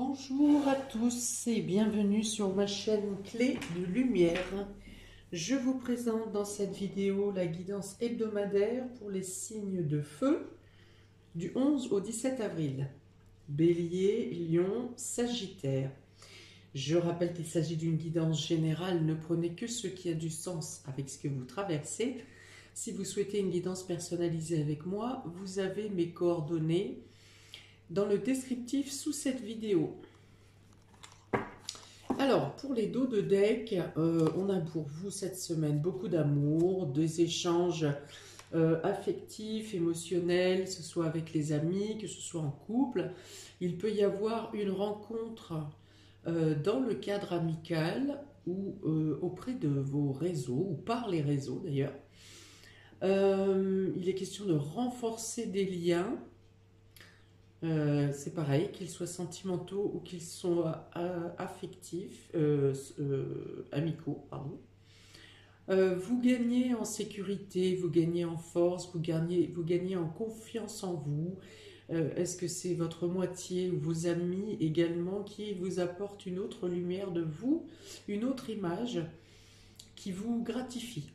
Bonjour à tous et bienvenue sur ma chaîne Clé de Lumière. Je vous présente dans cette vidéo la guidance hebdomadaire pour les signes de feu du 11 au 17 avril. Bélier, Lion, Sagittaire. Je rappelle qu'il s'agit d'une guidance générale, ne prenez que ce qui a du sens avec ce que vous traversez. Si vous souhaitez une guidance personnalisée avec moi, vous avez mes coordonnées dans le descriptif sous cette vidéo. Alors, pour les dos de deck, on a pour vous cette semaine beaucoup d'amour, des échanges affectifs, émotionnels, que ce soit avec les amis, que ce soit en couple. Il peut y avoir une rencontre dans le cadre amical ou auprès de vos réseaux, ou par les réseaux d'ailleurs. Il est question de renforcer des liens. C'est pareil, qu'ils soient sentimentaux ou qu'ils soient affectifs, amicaux, pardon. Vous gagnez en sécurité, vous gagnez en force, vous gagnez en confiance en vous. Est-ce que c'est votre moitié ou vos amis également qui vous apportent une autre lumière de vous, une autre image qui vous gratifie?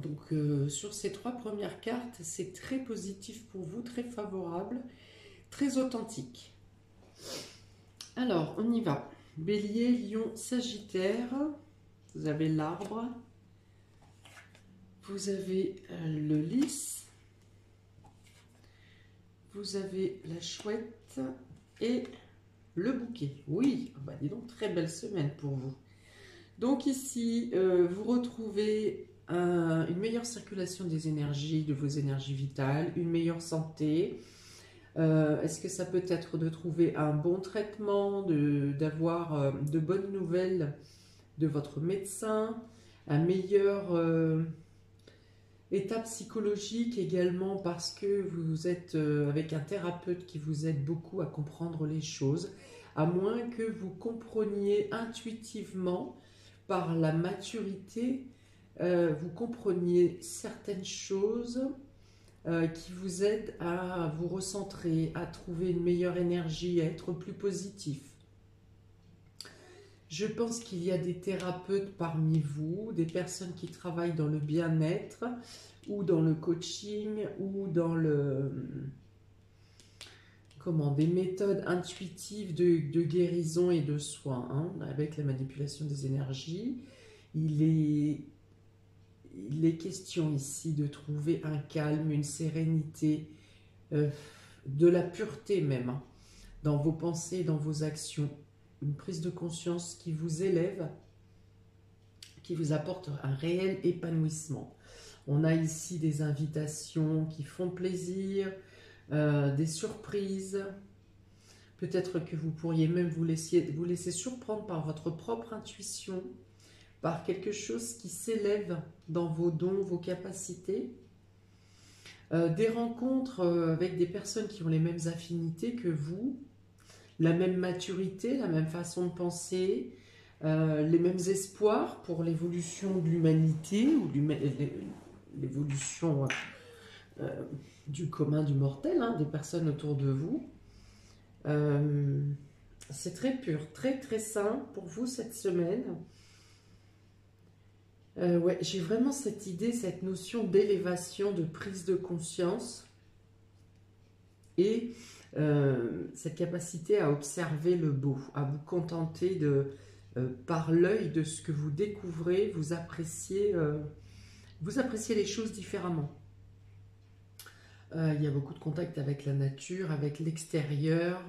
Donc sur ces trois premières cartes, c'est très positif pour vous, très favorable, très authentique. Alors, on y va. Bélier, Lion, Sagittaire. Vous avez l'arbre. Vous avez le lys. Vous avez la chouette et le bouquet. Oui, bah dis donc, très belle semaine pour vous. Donc ici, vous retrouvez une meilleure circulation des énergies, de vos énergies vitales, une meilleure santé. Est-ce que ça peut être de trouver un bon traitement, d'avoir de bonnes nouvelles de votre médecin, un meilleur état psychologique également parce que vous êtes avec un thérapeute qui vous aide beaucoup à comprendre les choses, à moins que vous compreniez intuitivement par la maturité, vous compreniez certaines choses qui vous aident à vous recentrer, à trouver une meilleure énergie, à être plus positif. Je pense qu'il y a des thérapeutes parmi vous, des personnes qui travaillent dans le bien-être ou dans le coaching ou dans des méthodes intuitives de guérison et de soins, avec la manipulation des énergies. Il est question ici de trouver un calme, une sérénité, de la pureté même, dans vos pensées, dans vos actions. Une prise de conscience qui vous élève, qui vous apporte un réel épanouissement. On a ici des invitations qui font plaisir, des surprises. Peut-être que vous pourriez même vous laisser surprendre par votre propre intuition, par quelque chose qui s'élève dans vos dons, vos capacités. Des rencontres avec des personnes qui ont les mêmes affinités que vous, la même maturité, la même façon de penser, les mêmes espoirs pour l'évolution de l'humanité ou l'évolution du commun, du mortel, des personnes autour de vous. C'est très pur, très très sain pour vous cette semaine. Ouais, j'ai vraiment cette idée, cette notion d'élévation, de prise de conscience et cette capacité à observer le beau, à vous contenter par l'œil de ce que vous découvrez, vous appréciez les choses différemment. Il y a beaucoup de contact avec la nature, avec l'extérieur.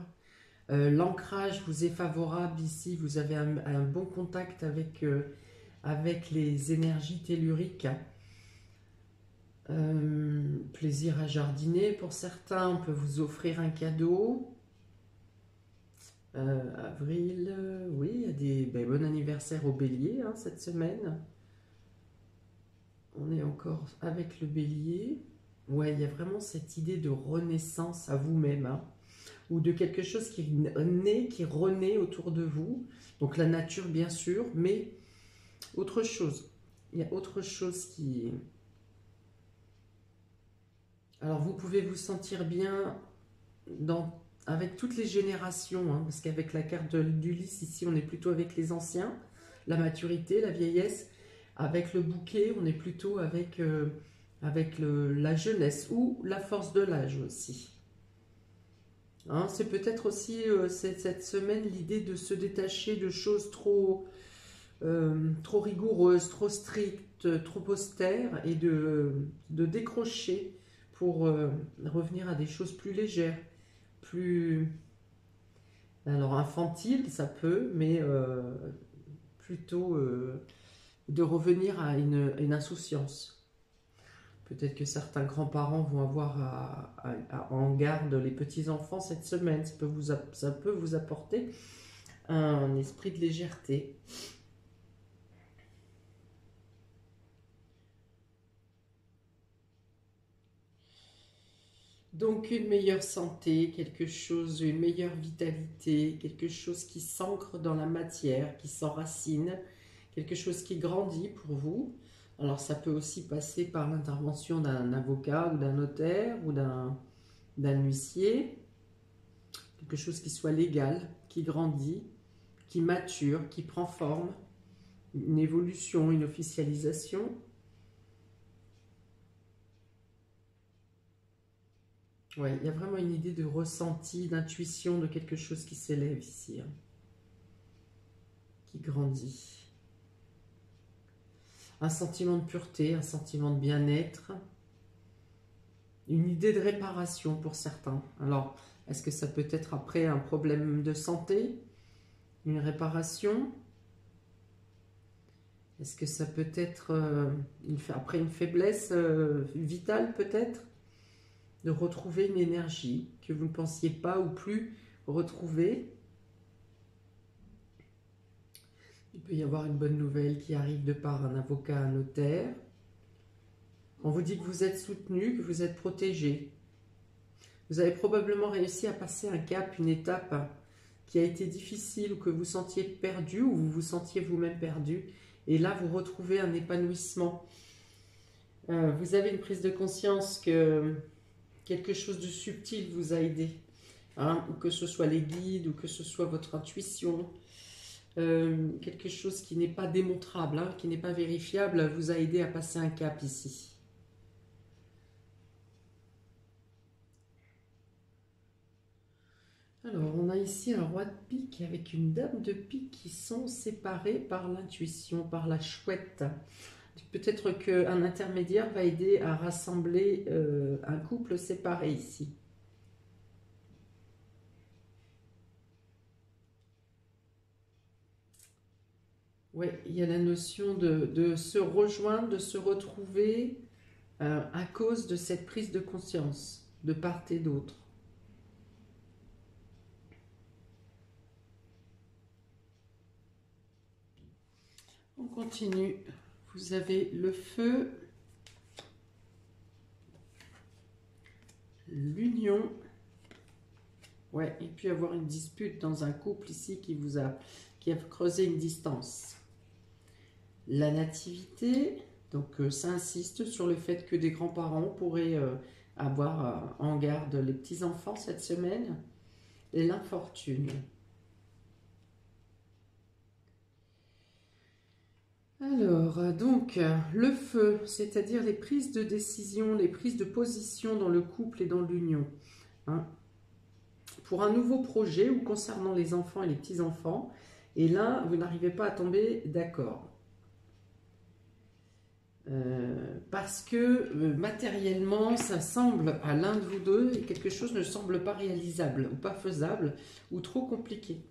L'ancrage vous est favorable ici, vous avez un bon contact avec les énergies telluriques. Plaisir à jardiner pour certains, on peut vous offrir un cadeau. Avril, oui, il y a des bon anniversaire au bélier cette semaine. On est encore avec le bélier. Ouais, il y a vraiment cette idée de renaissance à vous-même, ou de quelque chose qui naît, qui renaît autour de vous. Donc la nature bien sûr, mais autre chose. Il y a autre chose qui... Alors vous pouvez vous sentir bien dans avec toutes les générations, hein, parce qu'avec la carte d'Ulysse, ici, on est plutôt avec les anciens, la maturité, la vieillesse. Avec le bouquet, on est plutôt avec, la jeunesse ou la force de l'âge aussi. Hein, c'est peut-être aussi cette semaine l'idée de se détacher de choses trop rigoureuses, trop strictes, trop austères et de décrocher pour revenir à des choses plus légères, plus... Alors infantile, ça peut, mais plutôt de revenir à une insouciance. Peut-être que certains grands-parents vont avoir en garde les petits-enfants cette semaine. Ça peut vous apporter un esprit de légèreté. Donc une meilleure santé, une meilleure vitalité, quelque chose qui s'ancre dans la matière, qui s'enracine, quelque chose qui grandit pour vous. Alors ça peut aussi passer par l'intervention d'un avocat ou d'un notaire ou d'un huissier, quelque chose qui soit légal, qui grandit, qui mature, qui prend forme, une évolution, une officialisation. Ouais, il y a vraiment une idée de ressenti, d'intuition, de quelque chose qui s'élève ici, hein, qui grandit. Un sentiment de pureté, un sentiment de bien-être, une idée de réparation pour certains. Alors, est-ce que ça peut être après un problème de santé, une réparation? Est-ce que ça peut être après une faiblesse vitale peut-être? De retrouver une énergie que vous ne pensiez pas ou plus retrouver. Il peut y avoir une bonne nouvelle qui arrive de par un avocat, un notaire. On vous dit que vous êtes soutenu, que vous êtes protégé. Vous avez probablement réussi à passer un cap, une étape qui a été difficile ou que vous sentiez perdu ou vous vous sentiez vous-même perdu. Et là, vous retrouvez un épanouissement. Vous avez une prise de conscience que quelque chose de subtil vous a aidé. Hein, ou que ce soit les guides, ou que ce soit votre intuition. Quelque chose qui n'est pas démontrable, hein, qui n'est pas vérifiable, vous a aidé à passer un cap ici. Alors, on a ici un roi de pique avec une dame de pique qui sont séparés par l'intuition, par la chouette. Peut-être qu'un intermédiaire va aider à rassembler un couple séparé ici. Oui, il y a la notion de se rejoindre, de se retrouver à cause de cette prise de conscience de part et d'autre. On continue. Vous avez le feu, l'union. Ouais, et puis avoir une dispute dans un couple ici qui a creusé une distance. La nativité, donc ça insiste sur le fait que des grands-parents pourraient avoir en garde les petits-enfants cette semaine. Et l'infortune. Alors, donc, le feu, c'est-à-dire les prises de décision, les prises de position dans le couple et dans l'union. Hein, pour un nouveau projet ou concernant les enfants et les petits-enfants. Et là, vous n'arrivez pas à tomber d'accord. Parce que matériellement, ça semble à l'un de vous deux, et quelque chose ne semble pas réalisable, ou pas faisable, ou trop compliqué.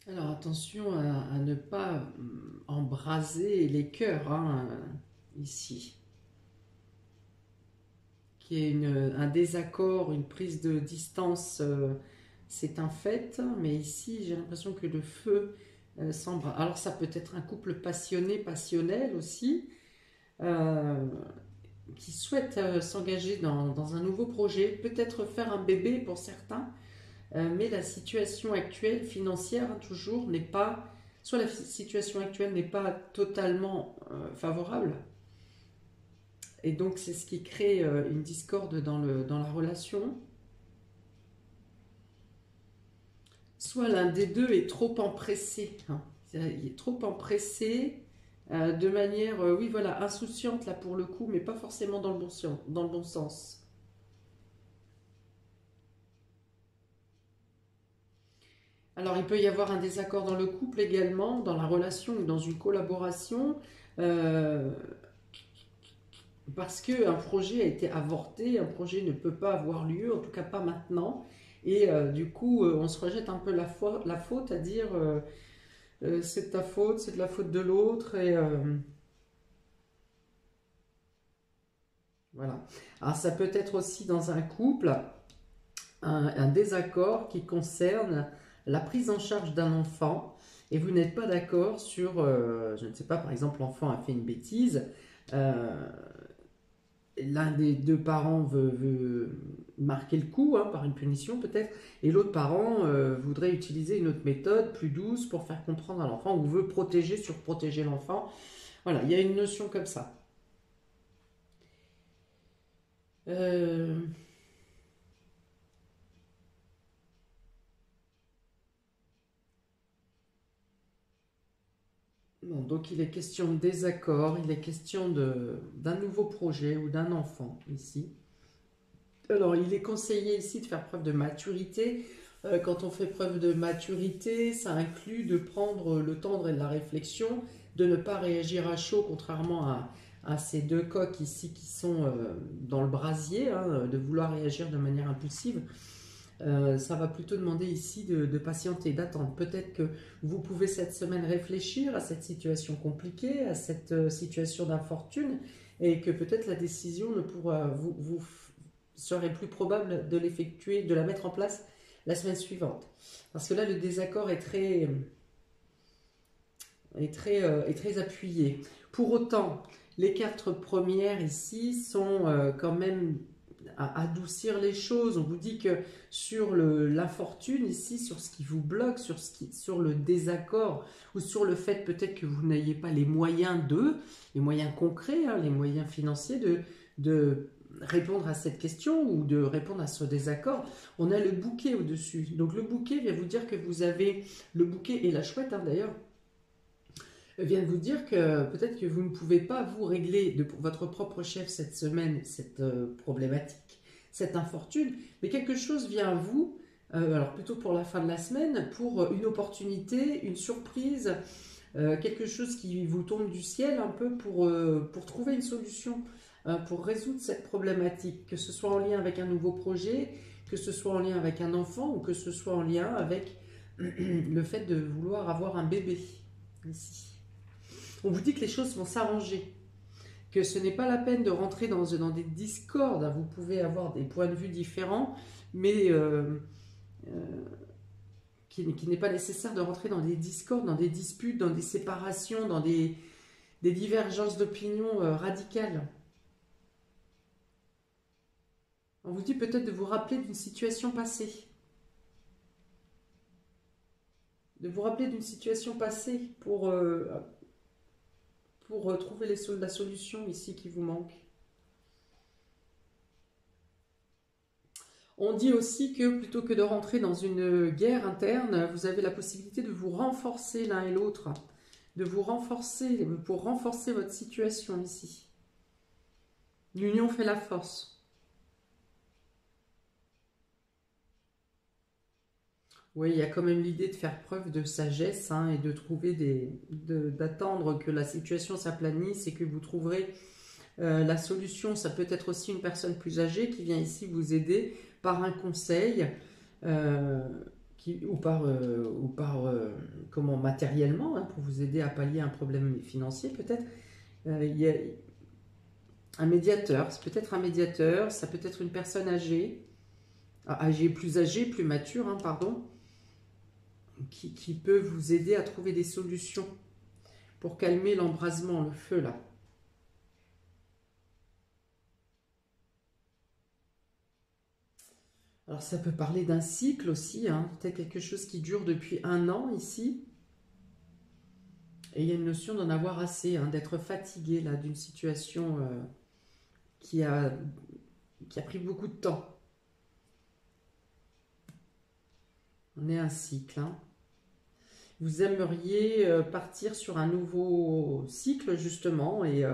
Alors attention à ne pas embraser les cœurs, hein, ici. Qu'il y ait un désaccord, une prise de distance, c'est un fait, mais ici j'ai l'impression que le feu semble... Alors ça peut être un couple passionné, passionnel aussi, qui souhaite s'engager dans un nouveau projet, peut-être faire un bébé pour certains, mais la situation actuelle financière toujours n'est pas Soit la situation actuelle n'est pas totalement favorable, et donc c'est ce qui crée une discorde dans la relation. Soit l'un des deux est trop empressé, hein. Il est trop empressé de manière, oui voilà, insouciante là pour le coup, mais pas forcément dans le bon sens. Alors il peut y avoir un désaccord dans le couple également, dans la relation ou dans une collaboration, euh, parce qu'un projet a été avorté, un projet ne peut pas avoir lieu, en tout cas pas maintenant, et du coup on se rejette un peu la faute à dire c'est de ta faute, c'est de la faute de l'autre, et voilà. Alors ça peut être aussi dans un couple un désaccord qui concerne la prise en charge d'un enfant, et vous n'êtes pas d'accord sur, je ne sais pas, par exemple l'enfant a fait une bêtise, euh, l'un des deux parents veut marquer le coup, hein, par une punition peut-être, et l'autre parent voudrait utiliser une autre méthode plus douce pour faire comprendre à l'enfant, ou veut protéger, surprotéger l'enfant. Voilà, il y a une notion comme ça. Euh, bon, donc il est question de désaccord, il est question d'un nouveau projet ou d'un enfant ici. Alors, il est conseillé ici de faire preuve de maturité. Quand on fait preuve de maturité, ça inclut de prendre le temps de la réflexion, de ne pas réagir à chaud, contrairement à ces deux coqs ici qui sont dans le brasier, hein, de vouloir réagir de manière impulsive. Ça va plutôt demander ici de patienter, d'attendre. Peut-être que vous pouvez cette semaine réfléchir à cette situation compliquée, à cette situation d'infortune, et que peut-être la décision ne pourra vous serait plus probable de l'effectuer, de la mettre en place la semaine suivante. Parce que là, le désaccord est très appuyé. Pour autant, les quatre premières ici sont quand même à adoucir les choses. On vous dit que sur l'infortune ici, sur ce qui vous bloque, sur le désaccord, ou sur le fait peut-être que vous n'ayez pas les moyens les moyens concrets, hein, les moyens financiers de répondre à cette question ou de répondre à ce désaccord, on a le bouquet au-dessus. Donc le bouquet vient vous dire que vous avez, le bouquet et la chouette hein, d'ailleurs, vient de vous dire que peut-être que vous ne pouvez pas vous régler de votre propre chef cette semaine cette problématique, cette infortune, mais quelque chose vient à vous, alors plutôt pour la fin de la semaine, pour une opportunité, une surprise, quelque chose qui vous tombe du ciel un peu pour trouver une solution, pour résoudre cette problématique, que ce soit en lien avec un nouveau projet, que ce soit en lien avec un enfant ou que ce soit en lien avec le fait de vouloir avoir un bébé ici. On vous dit que les choses vont s'arranger, que ce n'est pas la peine de rentrer dans des discordes. Vous pouvez avoir des points de vue différents, mais qui n'est pas nécessaire de rentrer dans des discordes, dans des disputes, dans des séparations, dans des divergences d'opinion radicales. On vous dit peut-être de vous rappeler d'une situation passée. De vous rappeler d'une situation passée pour trouver la solution ici qui vous manque. On dit aussi que plutôt que de rentrer dans une guerre interne, vous avez la possibilité de vous renforcer l'un et l'autre, de vous renforcer pour renforcer votre situation ici. L'union fait la force. Oui, il y a quand même l'idée de faire preuve de sagesse hein, et de trouver d'attendre que la situation s'aplanisse et que vous trouverez la solution. Ça peut être aussi une personne plus âgée qui vient ici vous aider par un conseil euh, ou par comment matériellement hein, pour vous aider à pallier un problème financier peut-être. Il y a un médiateur, c'est peut-être un médiateur, ça peut être une personne âgée, plus âgée, plus mature, hein, pardon, qui peut vous aider à trouver des solutions pour calmer l'embrasement, le feu là. Alors ça peut parler d'un cycle aussi, hein, peut-être quelque chose qui dure depuis un an ici. Et il y a une notion d'en avoir assez, hein, d'être fatigué là d'une situation qui a, qui a pris beaucoup de temps. On est un cycle, hein. Vous aimeriez partir sur un nouveau cycle, justement, et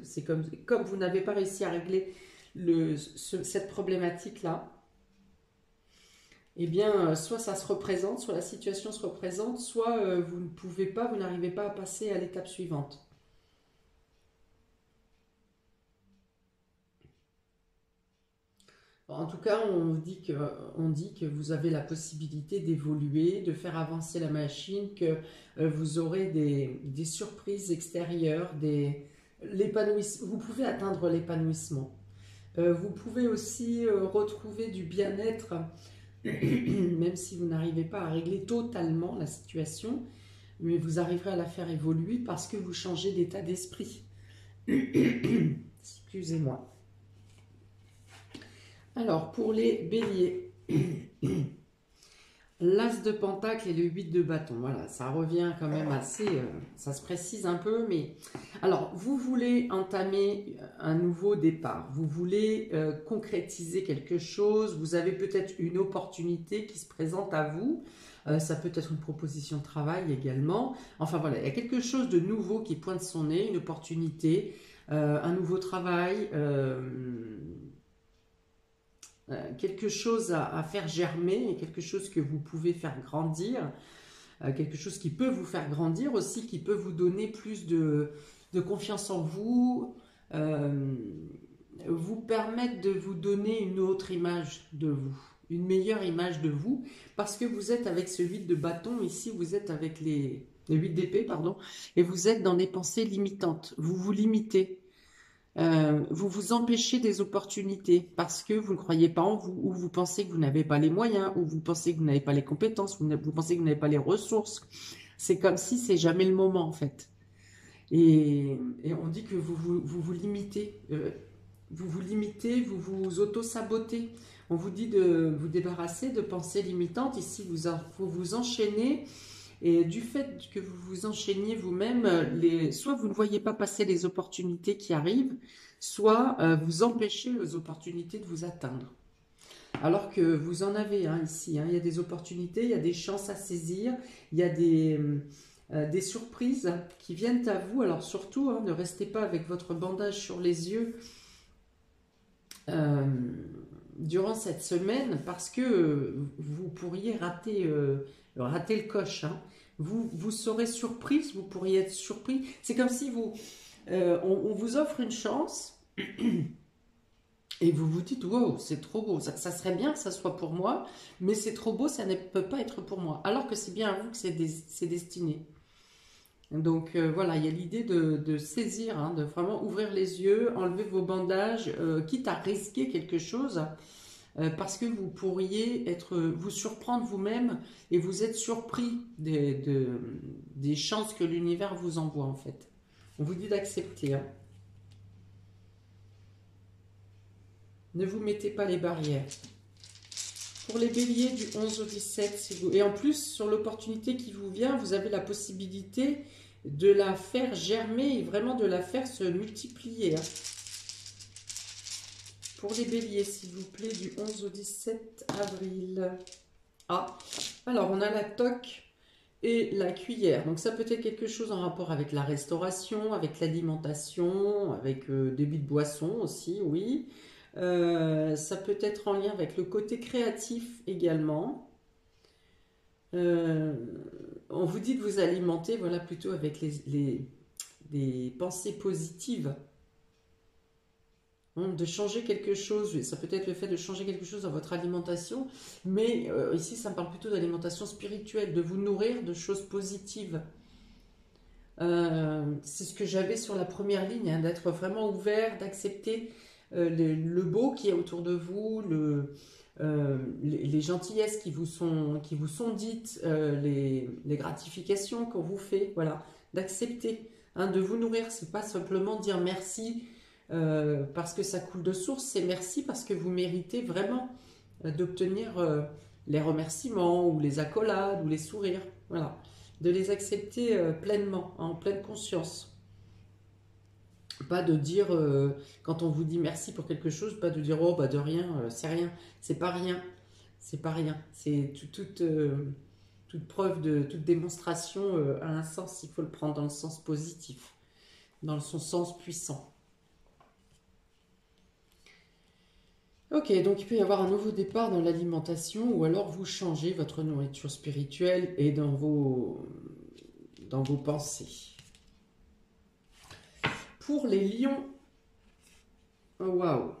c'est comme vous n'avez pas réussi à régler cette problématique-là, eh bien, soit ça se représente, soit la situation se représente, soit vous ne pouvez pas, vous n'arrivez pas à passer à l'étape suivante. En tout cas, on dit que vous avez la possibilité d'évoluer, de faire avancer la machine, que vous aurez des surprises extérieures, vous pouvez atteindre l'épanouissement. Vous pouvez aussi retrouver du bien-être, même si vous n'arrivez pas à régler totalement la situation, mais vous arriverez à la faire évoluer parce que vous changez d'état d'esprit. Excusez-moi. Alors, pour les béliers, l'as de pentacle et le 8 de bâton, voilà, ça revient quand même assez, ça se précise un peu, mais... Alors, vous voulez entamer un nouveau départ, vous voulez concrétiser quelque chose, vous avez peut-être une opportunité qui se présente à vous, ça peut être une proposition de travail également, enfin voilà, il y a quelque chose de nouveau qui pointe son nez, une opportunité, un nouveau travail... quelque chose à faire germer, quelque chose que vous pouvez faire grandir, quelque chose qui peut vous faire grandir aussi, qui peut vous donner plus de confiance en vous, vous permettre de vous donner une autre image de vous, une meilleure image de vous, parce que vous êtes avec ce 8 de bâton, ici vous êtes avec les 8 d'épée, pardon, et vous êtes dans des pensées limitantes, vous vous limitez. Vous vous empêchez des opportunités parce que vous ne croyez pas en vous, ou vous pensez que vous n'avez pas les moyens, ou vous pensez que vous n'avez pas les compétences, vous pensez que vous n'avez pas les ressources. C'est comme si c'est jamais le moment en fait. Et on dit que vous limitez, vous vous auto-sabotez. On vous dit de vous débarrasser de pensées limitantes. Ici, vous vous enchaînez. Et du fait que vous vous enchaîniez vous-même, soit vous ne voyez pas passer les opportunités qui arrivent, soit vous empêchez les opportunités de vous atteindre. Alors que vous en avez ici, il y a des opportunités, il y a des chances à saisir, il y a des surprises qui viennent à vous. Alors surtout, ne restez pas avec votre bandage sur les yeux durant cette semaine parce que vous pourriez rater le coche. Vous serez surprise, vous pourriez être surpris. C'est comme si on vous offre une chance et vous vous dites wow, c'est trop beau, ça serait bien que ça soit pour moi, mais c'est trop beau, ça ne peut pas être pour moi. Alors que c'est bien à vous que c'est destiné. Donc voilà, il y a l'idée de saisir, de vraiment ouvrir les yeux, enlever vos bandages, quitte à risquer quelque chose. Parce que vous pourriez vous surprendre vous-même et vous êtes surpris des chances que l'univers vous envoie en fait. On vous dit d'accepter. Ne vous mettez pas les barrières. Pour les béliers du 11 au 17, et en plus sur l'opportunité qui vous vient, vous avez la possibilité de la faire germer et vraiment de la faire se multiplier. Pour les béliers, s'il vous plaît, du 11 au 17 avril. Ah, alors on a la toque et la cuillère. Donc ça peut être quelque chose en rapport avec la restauration, avec l'alimentation, avec débit de boisson aussi, oui. Ça peut être en lien avec le côté créatif également. On vous dit de vous alimenter, voilà, plutôt avec des pensées positives. De changer quelque chose, ça peut être le fait de changer quelque chose dans votre alimentation, mais ici ça me parle plutôt d'alimentation spirituelle, de vous nourrir de choses positives. C'est ce que j'avais sur la première ligne, d'être vraiment ouvert, d'accepter le beau qui est autour de vous, les gentillesses qui vous sont dites, les gratifications qu'on vous fait, voilà, d'accepter, de vous nourrir, c'est pas simplement dire merci parce que ça coule de source, c'est merci parce que vous méritez vraiment d'obtenir les remerciements ou les accolades ou les sourires, voilà. de les accepter pleinement, en pleine conscience. Pas de dire, quand on vous dit merci pour quelque chose, pas de dire, oh bah de rien, c'est rien, c'est pas rien, c'est pas rien. C'est toute preuve, toute démonstration a un sens, il faut le prendre dans le sens positif, dans son sens puissant. Ok, donc il peut y avoir un nouveau départ dans l'alimentation ou alors vous changez votre nourriture spirituelle et dans vos pensées. Pour les lions, oh, waouh!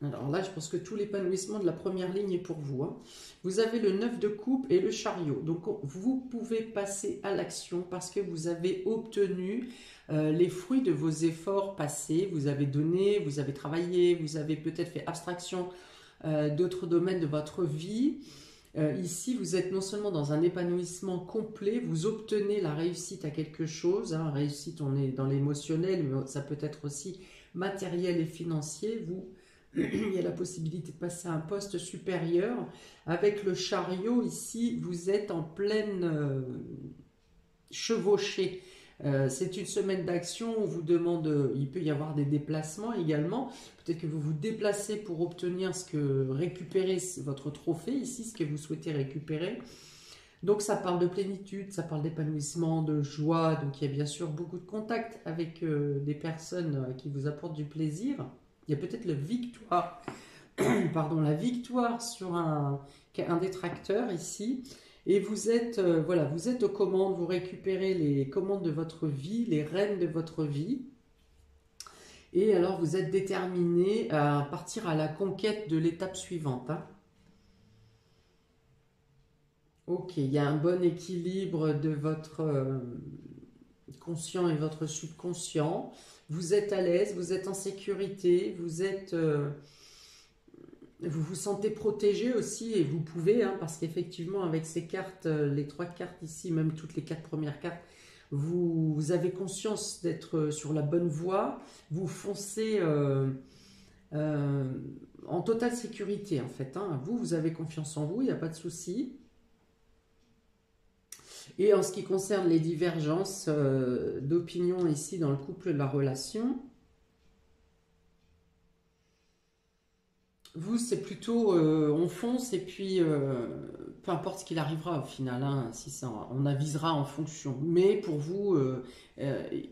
Alors là, je pense que tout l'épanouissement de la première ligne est pour vous. Hein. Vous avez le 9 de coupe et le chariot. Donc, vous pouvez passer à l'action parce que vous avez obtenu les fruits de vos efforts passés. Vous avez donné, vous avez travaillé, vous avez peut-être fait abstraction d'autres domaines de votre vie. Ici, vous êtes non seulement dans un épanouissement complet, vous obtenez la réussite à quelque chose. Hein. Réussite, on est dans l'émotionnel, mais ça peut être aussi matériel et financier. Il y a la possibilité de passer à un poste supérieur. Avec le chariot, ici, vous êtes en pleine chevauchée. C'est une semaine d'action, on vous demande, il peut y avoir des déplacements également. Peut-être que vous vous déplacez pour obtenir récupérer votre trophée ici, ce que vous souhaitez récupérer. Donc ça parle de plénitude, ça parle d'épanouissement, de joie. Donc il y a bien sûr beaucoup de contacts avec des personnes qui vous apportent du plaisir. Il y a peut-être la victoire, la victoire sur un détracteur ici. Et vous êtes, voilà, vous êtes aux commandes, vous récupérez les commandes de votre vie, les rênes de votre vie. Et alors vous êtes déterminé à partir à la conquête de l'étape suivante. Hein. Ok, il y a un bon équilibre de votre conscient et votre subconscient. Vous êtes à l'aise, vous êtes en sécurité, vous vous sentez protégé aussi et vous pouvez, hein, parce qu'effectivement avec ces cartes, les 3 cartes ici, même toutes les 4 premières cartes, vous avez conscience d'être sur la bonne voie, vous foncez en totale sécurité en fait. Hein. Vous avez confiance en vous, il n'y a pas de souci. Et en ce qui concerne les divergences d'opinion ici dans le couple de la relation, vous c'est plutôt on fonce et puis peu importe ce qu'il arrivera au final, hein, si ça, on avisera en fonction. Mais pour vous, il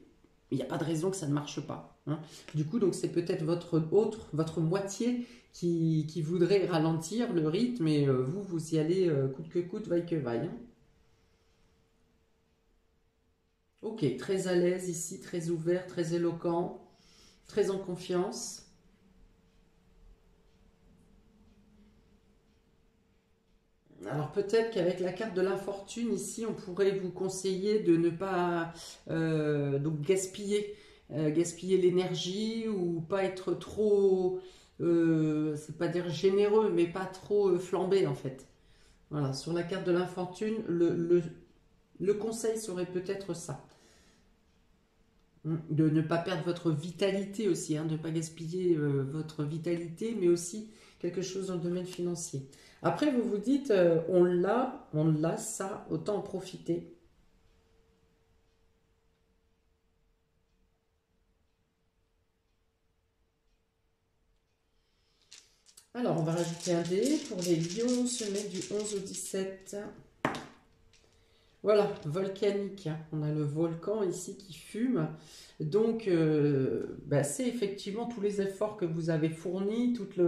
n'y a pas de raison que ça ne marche pas. Hein. Du coup, donc c'est peut-être votre moitié qui voudrait ralentir le rythme et vous y allez coûte que coûte, vaille que vaille. Hein. Ok, très à l'aise ici, très ouvert, très éloquent, très en confiance. Alors peut-être qu'avec la carte de l'infortune ici, on pourrait vous conseiller de ne pas donc gaspiller l'énergie ou pas être trop, c'est pas dire généreux, mais pas trop flambé en fait. Voilà, sur la carte de l'infortune, le conseil serait peut-être ça. De ne pas perdre votre vitalité aussi, hein, de ne pas gaspiller votre vitalité, mais aussi quelque chose dans le domaine financier. Après, vous vous dites, on l'a, ça, autant en profiter. Alors, on va rajouter un dé. Pour les lions, on se met du 11 au 17. Voilà, volcanique. On a le volcan ici qui fume. Donc, c'est effectivement tous les efforts que vous avez fournis, toute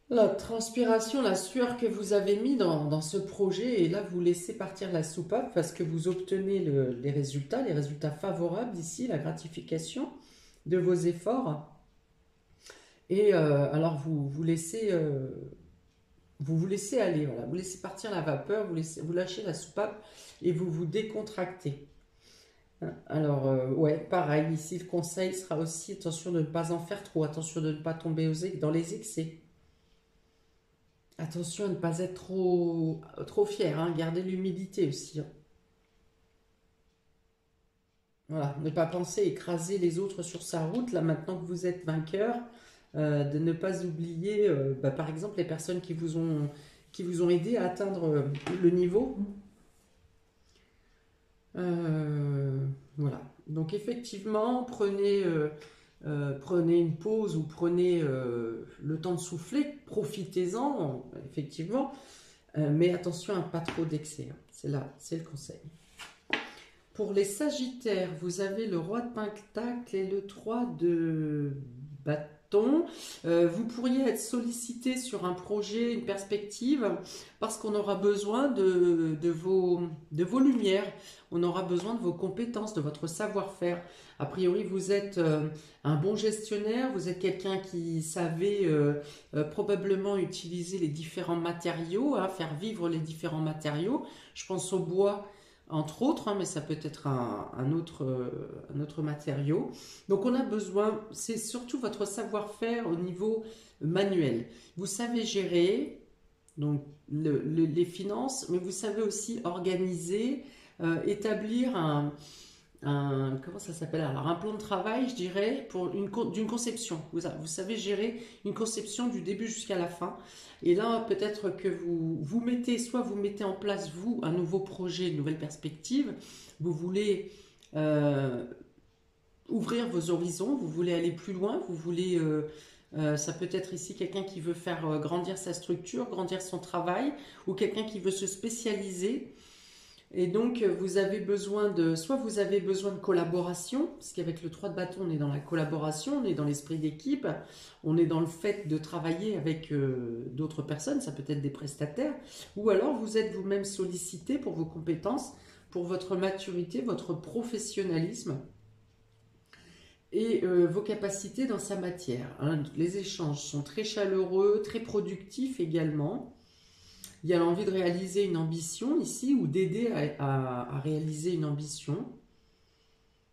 la transpiration, la sueur que vous avez mis dans ce projet. Et là, vous laissez partir la soupape parce que vous obtenez les résultats favorables ici, la gratification de vos efforts. Et alors, vous laissez aller, voilà. Vous laissez partir la vapeur, vous lâchez la soupape et vous vous décontractez. Alors, ouais, pareil, ici, le conseil sera aussi, attention de ne pas en faire trop, attention de ne pas tomber dans les excès. Attention à ne pas être trop fier, hein, gardez l'humilité aussi. Hein. Voilà, ne pas penser écraser les autres sur sa route, là maintenant que vous êtes vainqueur, de ne pas oublier, par exemple, les personnes qui vous ont aidé à atteindre le niveau. Voilà. Donc effectivement, prenez une pause ou prenez le temps de souffler, profitez-en, effectivement, mais attention à pas trop d'excès, hein. C'est là, c'est le conseil. Pour les Sagittaires, vous avez le roi de pentacle et le 3 de bâton. Vous pourriez être sollicité sur un projet, une perspective, parce qu'on aura besoin de vos lumières, on aura besoin de vos compétences, de votre savoir-faire. A priori, vous êtes un bon gestionnaire, vous êtes quelqu'un qui savait probablement utiliser les différents matériaux, hein, faire vivre les différents matériaux. Je pense au bois, entre autres, hein, mais ça peut être un autre matériau. Donc on a besoin, c'est surtout votre savoir-faire au niveau manuel. Vous savez gérer donc les finances, mais vous savez aussi organiser, établir comment ça s'appelle? Alors, un plan de travail, je dirais, d'une conception. Vous savez gérer une conception du début jusqu'à la fin. Et là, peut-être que vous mettez en place, vous, un nouveau projet, une nouvelle perspective. Vous voulez ouvrir vos horizons, vous voulez aller plus loin, vous voulez... ça peut être ici quelqu'un qui veut faire grandir sa structure, grandir son travail, ou quelqu'un qui veut se spécialiser. Et donc, vous avez besoin soit vous avez besoin de collaboration, parce qu'avec le 3 de bâton, on est dans la collaboration, on est dans l'esprit d'équipe, on est dans le fait de travailler avec d'autres personnes, ça peut être des prestataires, ou alors vous êtes vous-même sollicité pour vos compétences, pour votre maturité, votre professionnalisme et vos capacités dans sa matière, hein. Les échanges sont très chaleureux, très productifs également. Il y a l'envie de réaliser une ambition ici, ou d'aider à réaliser une ambition.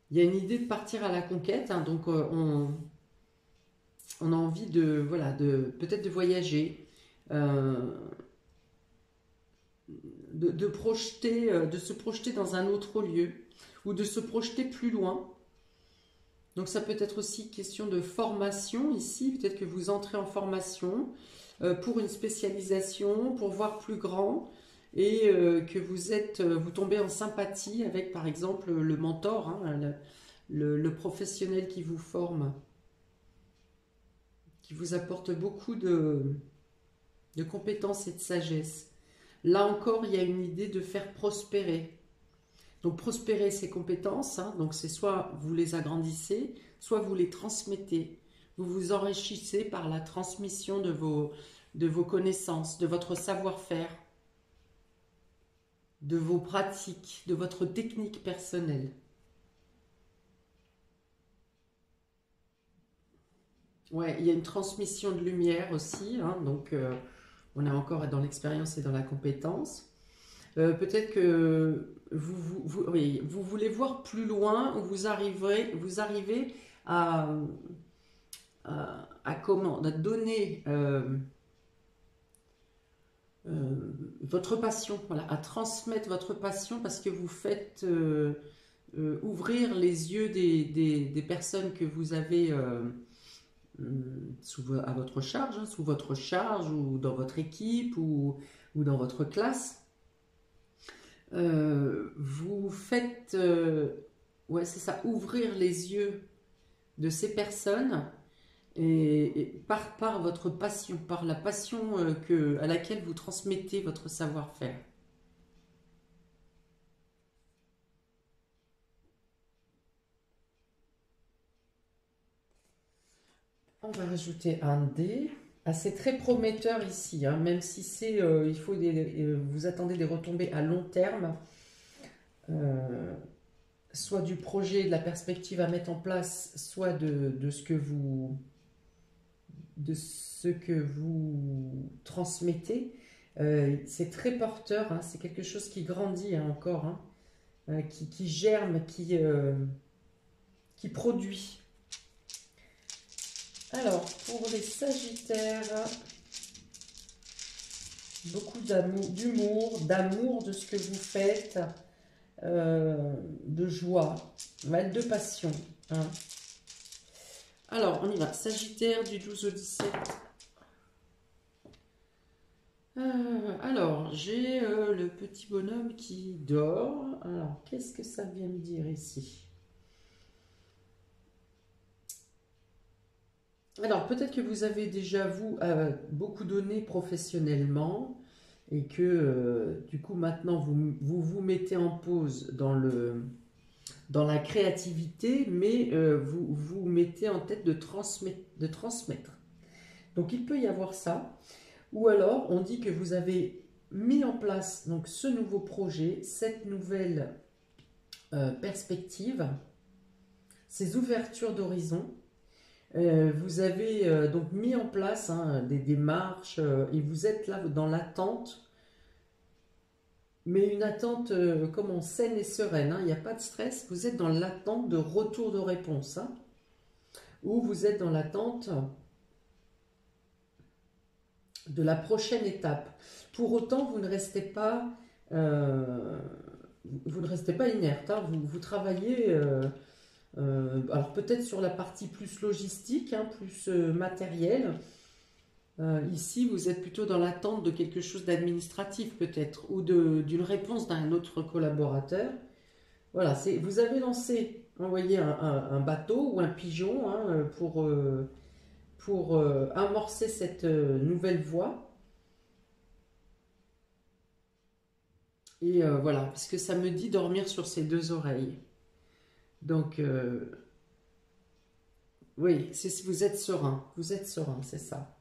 Il y a une idée de partir à la conquête, hein, donc on a envie peut-être de voyager, de se projeter dans un autre lieu, ou de se projeter plus loin. Donc ça peut être aussi question de formation ici, peut-être que vous entrez en formation pour une spécialisation, pour voir plus grand, et que vous tombez en sympathie avec par exemple le mentor, hein, le professionnel qui vous forme, qui vous apporte beaucoup de compétences et de sagesse. Là encore, il y a une idée de faire prospérer. Donc prospérer ces compétences, hein, donc c'est soit vous les agrandissez, soit vous les transmettez. Vous vous enrichissez par la transmission de vos connaissances, de votre savoir-faire, de vos pratiques, de votre technique personnelle. Ouais, il y a une transmission de lumière aussi, hein, donc on est encore dans l'expérience et dans la compétence. Peut-être que vous voulez voir plus loin, ou vous arrivez à donner votre passion, voilà, à transmettre votre passion, parce que vous faites ouvrir les yeux des personnes que vous avez à votre charge, hein, sous votre charge, ou dans votre équipe, ou dans votre classe. Vous faites, ouais, c'est ça, ouvrir les yeux de ces personnes, et par votre passion, par la passion à laquelle vous transmettez votre savoir-faire. On va rajouter un dé. Ah, c'est très prometteur ici, hein, même si vous attendez des retombées à long terme, soit du projet, de la perspective à mettre en place, soit de ce que vous transmettez. C'est très porteur, hein, c'est quelque chose qui grandit, hein, encore, hein, qui germe, qui produit. Alors, pour les Sagittaires, beaucoup d'humour, d'amour de ce que vous faites, de joie, de passion, hein. Alors, on y va. Sagittaire du 12 au 17. Alors, j'ai le petit bonhomme qui dort. Alors, qu'est-ce que ça vient me dire ici? Alors, peut-être que vous avez déjà, vous, beaucoup donné professionnellement et que, du coup, maintenant, vous mettez en pause dans la créativité, mais vous vous mettez en tête de transmettre. Donc, il peut y avoir ça. Ou alors, on dit que vous avez mis en place donc, ce nouveau projet, cette nouvelle perspective, ces ouvertures d'horizon. Vous avez donc mis en place des démarches et vous êtes là dans l'attente, mais une attente comment, saine et sereine. Il n'y a pas de stress, vous êtes dans l'attente de retour de réponse. Ou vous êtes dans l'attente de la prochaine étape. Pour autant, vous ne restez pas, inerte. Vous travaillez. Alors peut-être sur la partie plus logistique, plus matérielle. Ici, vous êtes plutôt dans l'attente de quelque chose d'administratif peut-être, ou d'une réponse d'un autre collaborateur. Voilà, vous avez envoyé un bateau ou un pigeon pour amorcer cette nouvelle voie. Et voilà, parce que ça me dit dormir sur ses deux oreilles. Donc, oui, vous êtes serein, c'est ça.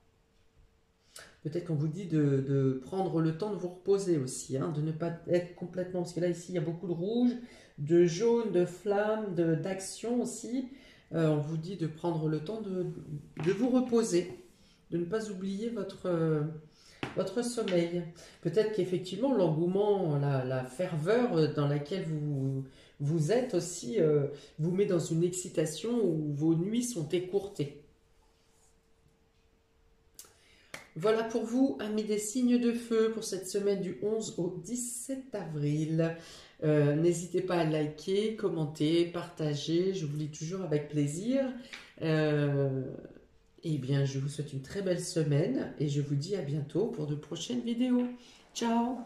Peut-être qu'on vous dit de prendre le temps de vous reposer aussi, de ne pas être complètement... Parce que là, ici, il y a beaucoup de rouge, de jaune, de flamme, d'action aussi. On vous dit de prendre le temps de vous reposer, de ne pas oublier votre sommeil. Peut-être qu'effectivement, l'engouement, la ferveur dans laquelle vous êtes aussi, vous met dans une excitation où vos nuits sont écourtées. Voilà pour vous, amis des signes de feu, pour cette semaine du 11 au 17 avril. N'hésitez pas à liker, commenter, partager, je vous lis toujours avec plaisir. Eh bien, je vous souhaite une très belle semaine et je vous dis à bientôt pour de prochaines vidéos. Ciao!